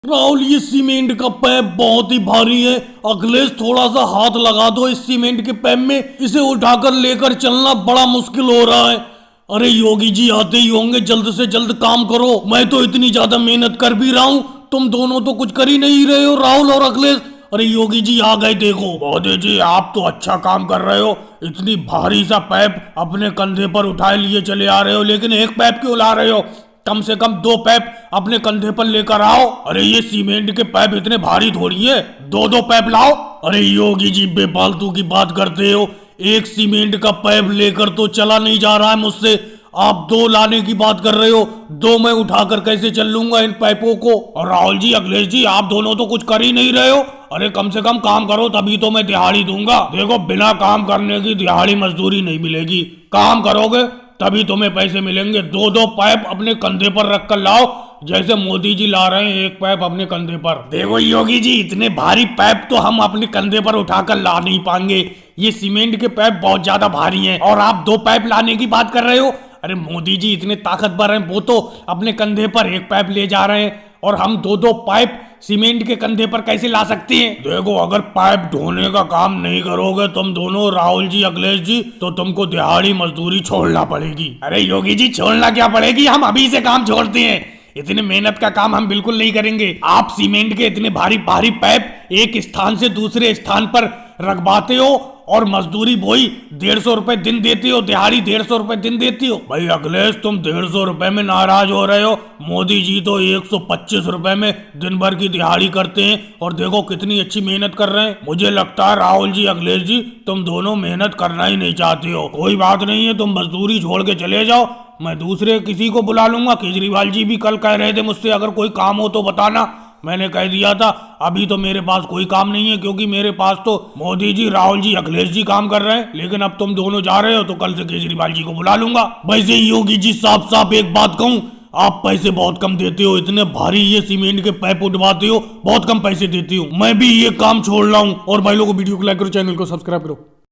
राहुल, ये सीमेंट का पैप बहुत ही भारी है। अखिलेश, थोड़ा सा हाथ लगा दो इस सीमेंट के पैप में। इसे उठाकर लेकर चलना बड़ा मुश्किल हो रहा है। अरे योगी जी आते ही होंगे, जल्द से जल्द काम करो। मैं तो इतनी ज्यादा मेहनत कर भी रहा हूँ, तुम दोनों तो कुछ कर ही नहीं रहे हो, राहुल और अखिलेश। अरे योगी जी आ गए, देखो। मोदी जी, आप तो अच्छा काम कर रहे हो। इतनी भारी सा पैप अपने कंधे पर उठाए लिए चले आ रहे हो, लेकिन एक पैप क्यों ला रहे हो? कम से कम दो पैप अपने कंधे पर लेकर आओ। अरे ये सीमेंट के पैप इतने भारी थोड़ी है, दो दो पैप लाओ। अरे योगी जी, बेफालतू की बात करते हो। एक सीमेंट का पैप लेकर तो चला नहीं जा रहा है मुझसे, आप दो लाने की बात कर रहे हो। दो मैं उठाकर कैसे चल लूंगा इन पाइपों को? और राहुल जी, अखिलेश जी, आप दोनों तो कुछ कर ही नहीं रहे हो। अरे कम से कम काम करो, तभी तो मैं दिहाड़ी दूंगा। देखो, बिना काम करने की दिहाड़ी मजदूरी नहीं मिलेगी। काम करोगे तभी तुम्हें पैसे मिलेंगे। दो दो पाइप अपने कंधे पर रख कर लाओ, जैसे मोदी जी ला रहे हैं एक पाइप अपने कंधे पर। देखो योगी जी, इतने भारी पाइप तो हम अपने कंधे पर उठाकर ला नहीं पाएंगे। ये सीमेंट के पाइप बहुत ज्यादा भारी हैं, और आप दो पाइप लाने की बात कर रहे हो। अरे मोदी जी इतने ताकतवर हैं, वो तो अपने कंधे पर एक पाइप ले जा रहे हैं, और हम दो दो पाइप सीमेंट के कंधे पर कैसे ला सकते हैं? देखो, अगर पाइप ढोने का काम नहीं करोगे तुम दोनों, राहुल जी, अखिलेश जी, तो तुमको दिहाड़ी मजदूरी छोड़ना पड़ेगी। अरे योगी जी, छोड़ना क्या पड़ेगी, हम अभी से काम छोड़ते हैं। इतने मेहनत का काम हम बिल्कुल नहीं करेंगे। आप सीमेंट के इतने भारी भारी पाइप एक स्थान से दूसरे स्थान पर रखवाते हो, और मजदूरी वही 150 रुपए दिन देती हो, दिहाड़ी 150 रुपए दिन देती हो। भाई अखिलेश, तुम 150 रुपए में नाराज हो रहे हो। मोदी जी तो 125 रुपए में दिन भर की दिहाड़ी करते हैं, और देखो कितनी अच्छी मेहनत कर रहे हैं। मुझे लगता है राहुल जी, अखिलेश जी, तुम दोनों मेहनत करना ही नहीं चाहते हो। कोई बात नहीं है, तुम मजदूरी छोड़ के चले जाओ, मैं दूसरे किसी को बुला लूंगा। केजरीवाल जी भी कल कह रहे थे मुझसे, अगर कोई काम हो तो बताना। मैंने कह दिया था अभी तो मेरे पास कोई काम नहीं है, क्योंकि मेरे पास तो मोदी जी, राहुल जी, अखिलेश जी काम कर रहे हैं। लेकिन अब तुम दोनों जा रहे हो तो कल से केजरीवाल जी को बुला लूंगा। वैसे योगी जी, साफ साफ एक बात कहूं, आप पैसे बहुत कम देते हो। इतने भारी ये सीमेंट के पाइप उठवाते हो, बहुत कम पैसे देते हो। मैं भी ये काम छोड़ रहा हूँ। और भाई लोगों, वीडियो को लाइक करो, चैनल को सब्सक्राइब करो।